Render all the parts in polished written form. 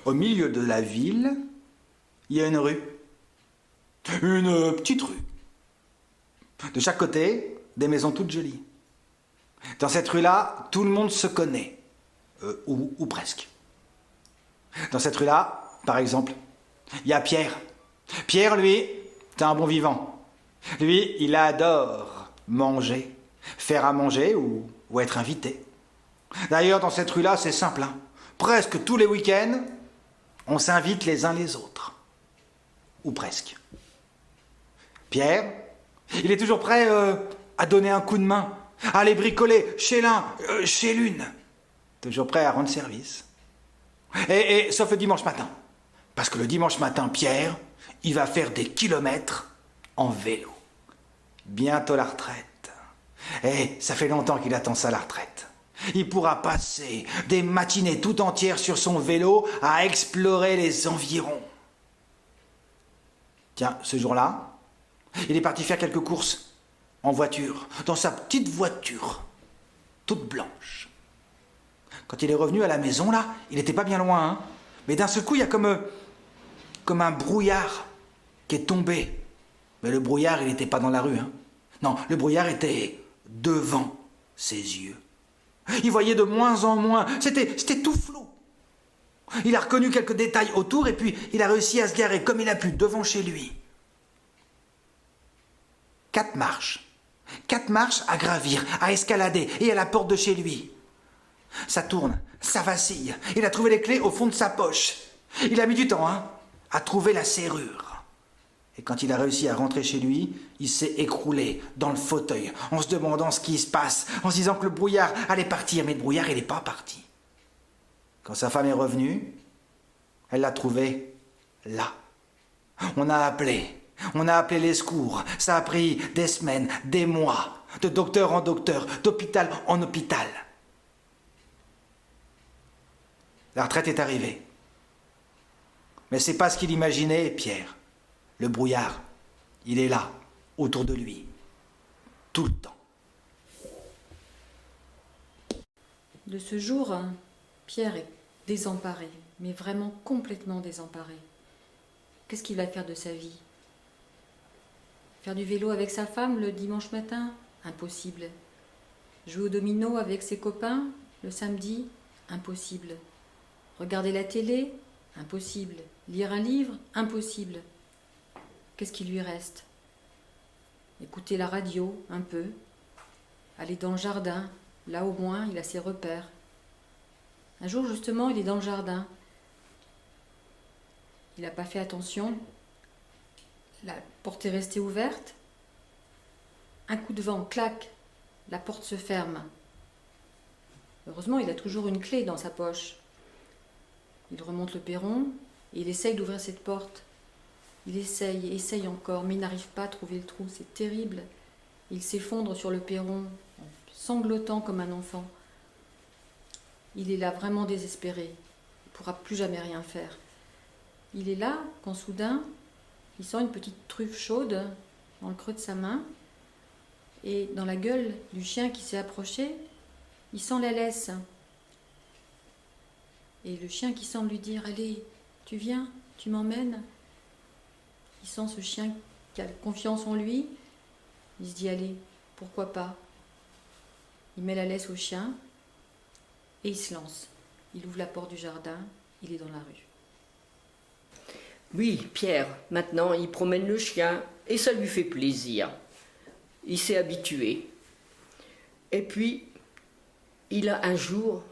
Au milieu de la ville, il y a une rue. Une petite rue. De chaque côté, des maisons toutes jolies. Dans cette rue-là, tout le monde se connaît. Ou presque. Dans cette rue-là, par exemple, il y a Pierre. Pierre, lui, c'est un bon vivant. Lui, il adore manger, faire à manger ou être invité. D'ailleurs, dans cette rue-là, c'est simple, hein. Presque tous les week-ends, on s'invite les uns les autres. Ou presque. Pierre, il est toujours prêt à donner un coup de main, à aller bricoler chez l'un, chez l'une. Toujours prêt à rendre service. Et sauf le dimanche matin. Parce que le dimanche matin, Pierre, il va faire des kilomètres en vélo. Bientôt la retraite. Et ça fait longtemps qu'il attend ça, la retraite. Il pourra passer des matinées tout entières sur son vélo à explorer les environs. Tiens, ce jour-là, il est parti faire quelques courses en voiture, dans sa petite voiture, toute blanche. Quand il est revenu à la maison, là, il n'était pas bien loin, hein, mais d'un seul coup, il y a comme un brouillard qui est tombé. Mais le brouillard, il n'était pas dans la rue, hein. Non, le brouillard était devant ses yeux. Il voyait de moins en moins, c'était tout flou. Il a reconnu quelques détails autour et puis il a réussi à se garer comme il a pu devant chez lui. 4 marches. 4 marches à gravir, à escalader et à la porte de chez lui. Ça tourne, ça vacille. Il a trouvé les clés au fond de sa poche. Il a mis du temps, hein, à trouver la serrure. Et quand il a réussi à rentrer chez lui, il s'est écroulé dans le fauteuil, en se demandant ce qui se passe, en se disant que le brouillard allait partir, mais le brouillard, il n'est pas parti. Quand sa femme est revenue, elle l'a trouvé là. On a appelé les secours. Ça a pris des semaines, des mois, de docteur en docteur, d'hôpital en hôpital. La retraite est arrivée. Mais c'est pas ce qu'il imaginait, Pierre. Le brouillard, il est là, autour de lui, tout le temps. De ce jour, Pierre est désemparé, mais vraiment complètement désemparé. Qu'est-ce qu'il va faire de sa vie? Faire du vélo avec sa femme le dimanche matin? Impossible. Jouer au domino avec ses copains le samedi? Impossible. Regarder la télé? Impossible. Lire un livre? Impossible. Qu'est-ce qui lui reste? Écouter la radio un peu, aller dans le jardin, là au moins il a ses repères. Un jour justement il est dans le jardin, il n'a pas fait attention, la porte est restée ouverte, un coup de vent, clac, la porte se ferme. Heureusement il a toujours une clé dans sa poche. Il remonte le perron et il essaye d'ouvrir cette porte. Il essaye encore, mais il n'arrive pas à trouver le trou, c'est terrible. Il s'effondre sur le perron, sanglotant comme un enfant. Il est là vraiment désespéré, il ne pourra plus jamais rien faire. Il est là quand soudain, il sent une petite truffe chaude dans le creux de sa main, et dans la gueule du chien qui s'est approché, il sent la laisse. Et le chien qui semble lui dire « Allez, tu viens, tu m'emmènes ?» Il sent ce chien qui a confiance en lui. Il se dit, allez, pourquoi pas? Il met la laisse au chien et il se lance. Il ouvre la porte du jardin, il est dans la rue. Oui, Pierre, maintenant il promène le chien et ça lui fait plaisir. Il s'est habitué. Et puis, un jour,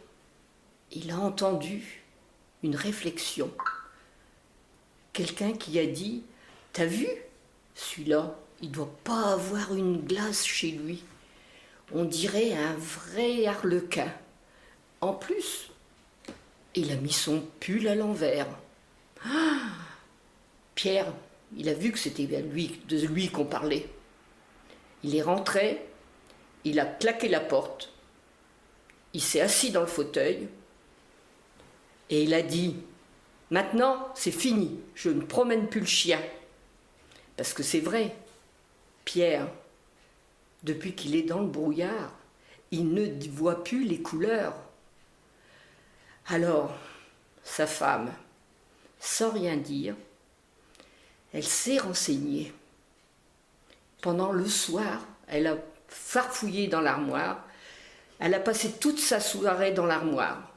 il a entendu une réflexion. Quelqu'un qui a dit, t'as vu, celui-là, il doit pas avoir une glace chez lui. On dirait un vrai harlequin. En plus, il a mis son pull à l'envers. Ah, Pierre, il a vu que c'était de lui qu'on parlait. Il est rentré, il a claqué la porte, il s'est assis dans le fauteuil et il a dit « Maintenant, c'est fini, je ne promène plus le chien. » Parce que c'est vrai, Pierre, depuis qu'il est dans le brouillard, il ne voit plus les couleurs. Alors, sa femme, sans rien dire, elle s'est renseignée. Pendant le soir, elle a farfouillé dans l'armoire. Elle a passé toute sa soirée dans l'armoire.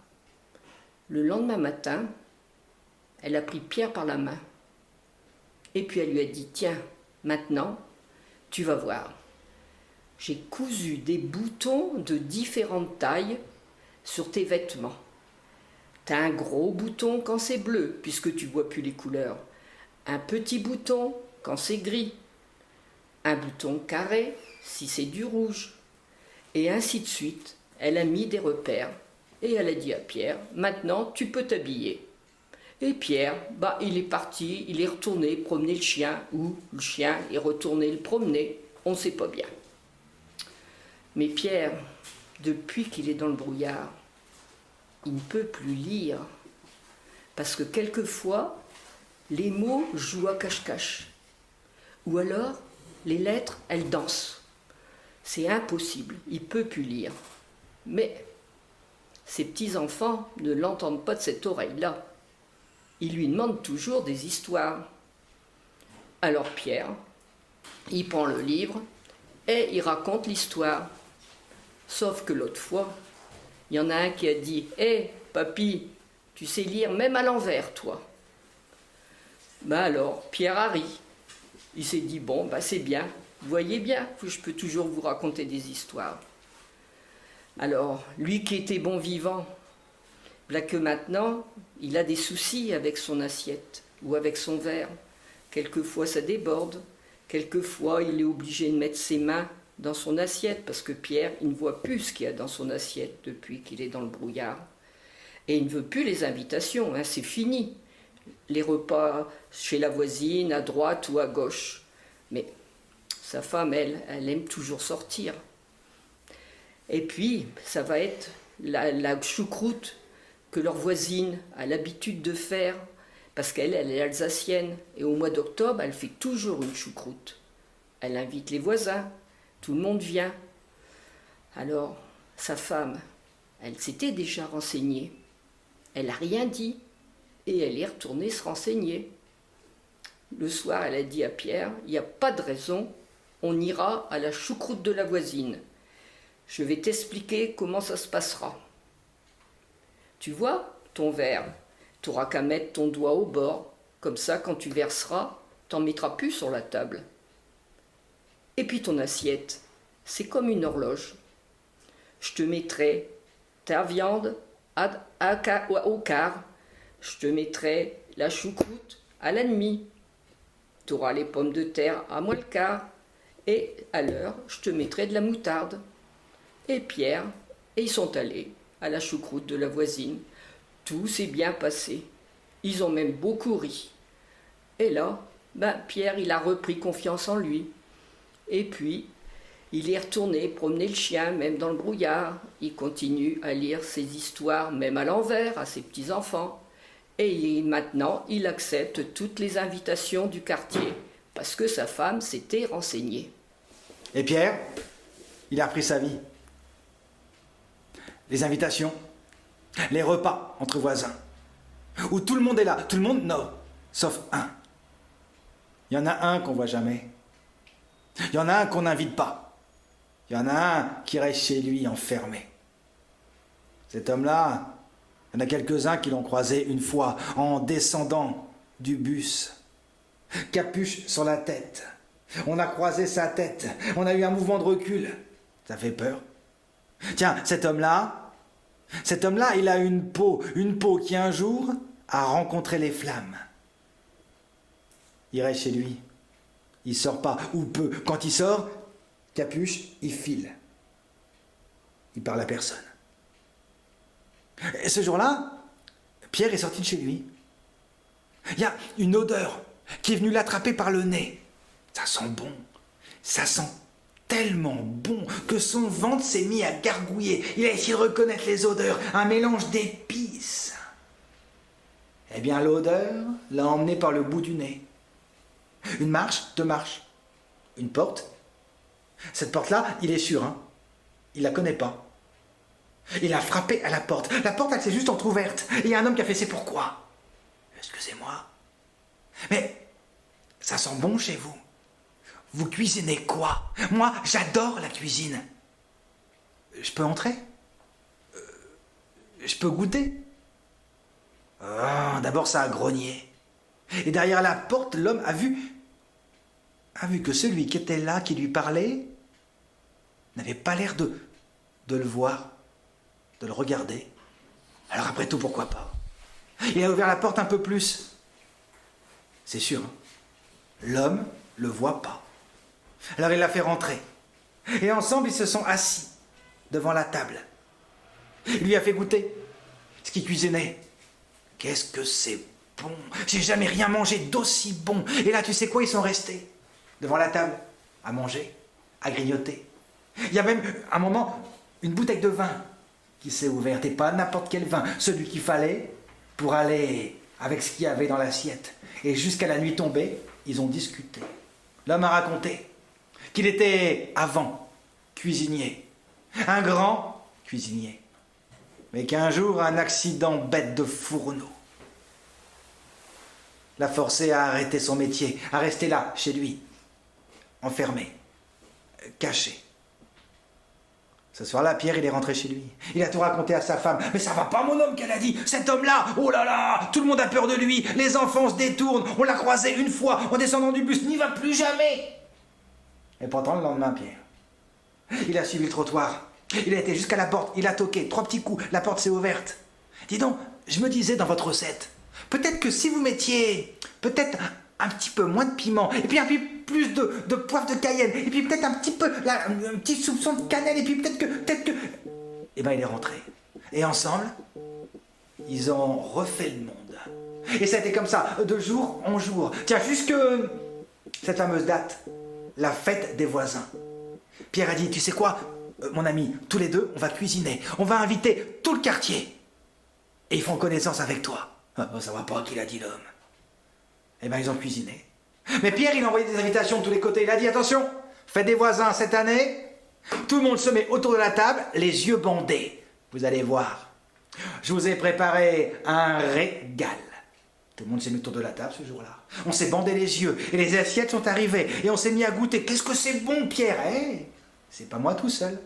Le lendemain matin, elle a pris Pierre par la main. Et puis elle lui a dit, tiens, maintenant, tu vas voir. J'ai cousu des boutons de différentes tailles sur tes vêtements. T'as un gros bouton quand c'est bleu, puisque tu vois plus les couleurs. Un petit bouton quand c'est gris. Un bouton carré si c'est du rouge. Et ainsi de suite. Elle a mis des repères. Et elle a dit à Pierre, maintenant tu peux t'habiller. Et Pierre, il est parti, il est retourné promener le chien, ou le chien est retourné le promener, on ne sait pas bien. Mais Pierre, depuis qu'il est dans le brouillard, il ne peut plus lire, parce que quelquefois, les mots jouent à cache-cache, ou alors les lettres, elles dansent. C'est impossible, il ne peut plus lire. Mais ses petits-enfants ne l'entendent pas de cette oreille-là. Ils lui demandent toujours des histoires. Alors Pierre, il prend le livre et il raconte l'histoire. Sauf que l'autre fois, il y en a un qui a dit « Hé, papy, tu sais lire même à l'envers, toi ?» Alors, Pierre a ri. Il s'est dit « Bon, c'est bien, vous voyez bien que je peux toujours vous raconter des histoires. » Alors, lui qui était bon vivant, là que maintenant, il a des soucis avec son assiette ou avec son verre. Quelquefois, ça déborde. Quelquefois, il est obligé de mettre ses mains dans son assiette parce que Pierre, il ne voit plus ce qu'il y a dans son assiette depuis qu'il est dans le brouillard. Et il ne veut plus les invitations, c'est fini. Les repas chez la voisine, à droite ou à gauche. Mais sa femme, elle aime toujours sortir. Et puis, ça va être la choucroute que leur voisine a l'habitude de faire, parce qu'elle est alsacienne, et au mois d'octobre, elle fait toujours une choucroute. Elle invite les voisins, tout le monde vient. Alors, sa femme, elle s'était déjà renseignée. Elle n'a rien dit, et elle est retournée se renseigner. Le soir, elle a dit à Pierre, il n'y a pas de raison, on ira à la choucroute de la voisine. Je vais t'expliquer comment ça se passera. Tu vois, ton verre, tu n'auras qu'à mettre ton doigt au bord, comme ça, quand tu verseras, tu n'en mettras plus sur la table. Et puis ton assiette, c'est comme une horloge. Je te mettrai ta viande au quart, je te mettrai la choucroute à la demi, tu auras les pommes de terre à moins le quart, et à l'heure, je te mettrai de la moutarde. Et Pierre, et ils sont allés à la choucroute de la voisine. Tout s'est bien passé. Ils ont même beaucoup ri. Et là, Pierre, il a repris confiance en lui. Et puis, il est retourné promener le chien, même dans le brouillard. Il continue à lire ses histoires, même à l'envers, à ses petits-enfants. Et maintenant, il accepte toutes les invitations du quartier, parce que sa femme s'était renseignée. Et Pierre, il a repris sa vie. Les invitations, les repas entre voisins, où tout le monde est là, tout le monde, non, sauf un. Il y en a un qu'on voit jamais. Il y en a un qu'on n'invite pas. Il y en a un qui reste chez lui enfermé. Cet homme-là, il y en a quelques-uns qui l'ont croisé une fois en descendant du bus. Capuche sur la tête. On a croisé sa tête. On a eu un mouvement de recul. Ça fait peur. Tiens, cet homme-là, il a une peau qui un jour a rencontré les flammes. Il reste chez lui. Il sort pas, ou peu. Quand il sort, Capuche, il file. Il parle à personne. Et ce jour-là, Pierre est sorti de chez lui. Il y a une odeur qui est venue l'attraper par le nez. Ça sent bon. Ça sent tellement bon que son ventre s'est mis à gargouiller. Il a essayé de reconnaître les odeurs, un mélange d'épices. Eh bien, l'odeur l'a emmené par le bout du nez. Une marche, 2 marches. Une porte. Cette porte-là, il est sûr, il la connaît pas. Il a frappé à la porte. La porte, elle s'est juste entrouverte. Et il y a un homme qui a fait « C'est pourquoi ?» Excusez-moi. Mais ça sent bon chez vous. Vous cuisinez quoi? Moi, j'adore la cuisine. Je peux entrer? Je peux goûter? D'abord, ça a grogné. Et derrière la porte, l'homme a vu que celui qui était là, qui lui parlait, n'avait pas l'air de le voir, de le regarder. Alors après tout, pourquoi pas? Il a ouvert la porte un peu plus. C'est sûr, hein, l'homme le voit pas. Alors il l'a fait rentrer. Et ensemble, ils se sont assis devant la table. Il lui a fait goûter ce qu'il cuisinait. Qu'est-ce que c'est bon! J'ai jamais rien mangé d'aussi bon. Et là, tu sais quoi? Ils sont restés devant la table, à manger, à grignoter. Il y a même, un moment, une bouteille de vin qui s'est ouverte. Et pas n'importe quel vin, celui qu'il fallait pour aller avec ce qu'il y avait dans l'assiette. Et jusqu'à la nuit tombée, ils ont discuté. L'homme a raconté qu'il était avant cuisinier, un grand cuisinier, mais qu'un jour, un accident bête de fourneau l'a forcé à arrêter son métier, à rester là, chez lui, enfermé, caché. Ce soir-là, Pierre, il est rentré chez lui. Il a tout raconté à sa femme. « Mais ça va pas, mon homme, qu'elle a dit. Cet homme-là, oh là là, tout le monde a peur de lui. Les enfants se détournent. On l'a croisé une fois en descendant du bus. N'y va plus jamais. » Et pourtant, le lendemain, Pierre, il a suivi le trottoir. Il a été jusqu'à la porte. Il a toqué. 3 petits coups. La porte s'est ouverte. Dis donc, je me disais dans votre recette, peut-être que si vous mettiez peut-être un petit peu moins de piment, et puis un peu plus de poivre de Cayenne, et puis peut-être un petit peu, là, un petit soupçon de cannelle, et puis peut-être que... Eh ben, il est rentré. Et ensemble, ils ont refait le monde. Et ça a été comme ça, de jour en jour. Tiens, jusque cette fameuse date, la fête des voisins. Pierre a dit, tu sais quoi, mon ami, tous les deux, on va cuisiner. On va inviter tout le quartier. Et ils font connaissance avec toi. Ça va pas, qu'il a dit l'homme. Eh bien, ils ont cuisiné. Mais Pierre, il a envoyé des invitations de tous les côtés. Il a dit, attention, fête des voisins cette année. Tout le monde se met autour de la table, les yeux bandés. Vous allez voir. Je vous ai préparé un régal. Tout le monde s'est mis autour de la table ce jour-là. On s'est bandé les yeux. Et les assiettes sont arrivées. Et on s'est mis à goûter. Qu'est-ce que c'est bon, Pierre? C'est pas moi tout seul.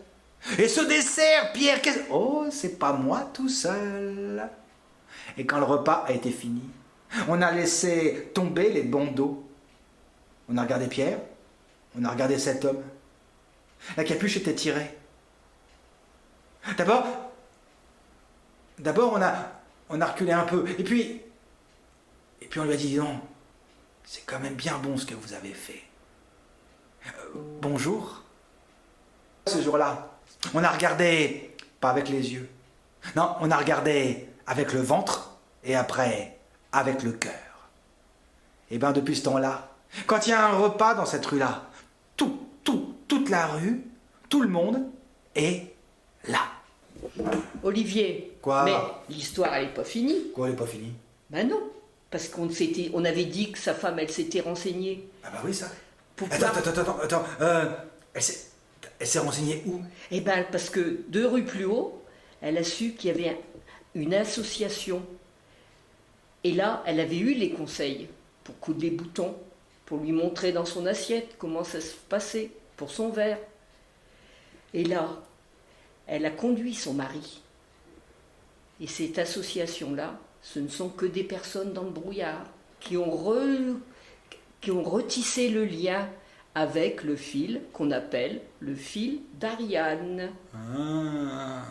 Et ce dessert, Pierre, oh, c'est pas moi tout seul. Et quand le repas a été fini, on a laissé tomber les bandeaux. On a regardé Pierre, on a regardé cet homme. La capuche était tirée. D'abord, on a reculé un peu. Et puis on lui a dit, non, c'est quand même bien bon ce que vous avez fait. Bonjour. Ce jour-là, on a regardé, pas avec les yeux. Non, on a regardé avec le ventre et après avec le cœur. Et bien depuis ce temps-là, quand il y a un repas dans cette rue-là, toute la rue, tout le monde est là. Olivier, Quoi? mais l'histoire, elle n'est pas finie. Quoi, elle n'est pas finie? Ben non, parce on avait dit que sa femme, elle s'était renseignée. Ah bah oui, ça. Pour Attends. Elle s'est renseignée où? Eh ben, parce que 2 rues plus haut, elle a su qu'il y avait une association. Et là, elle avait eu les conseils pour coudre les boutons, pour lui montrer dans son assiette comment ça se passait, pour son verre. Et là, elle a conduit son mari. Et cette association-là, ce ne sont que des personnes dans le brouillard qui ont retissé le lien avec le fil qu'on appelle le fil d'Ariane. Ah.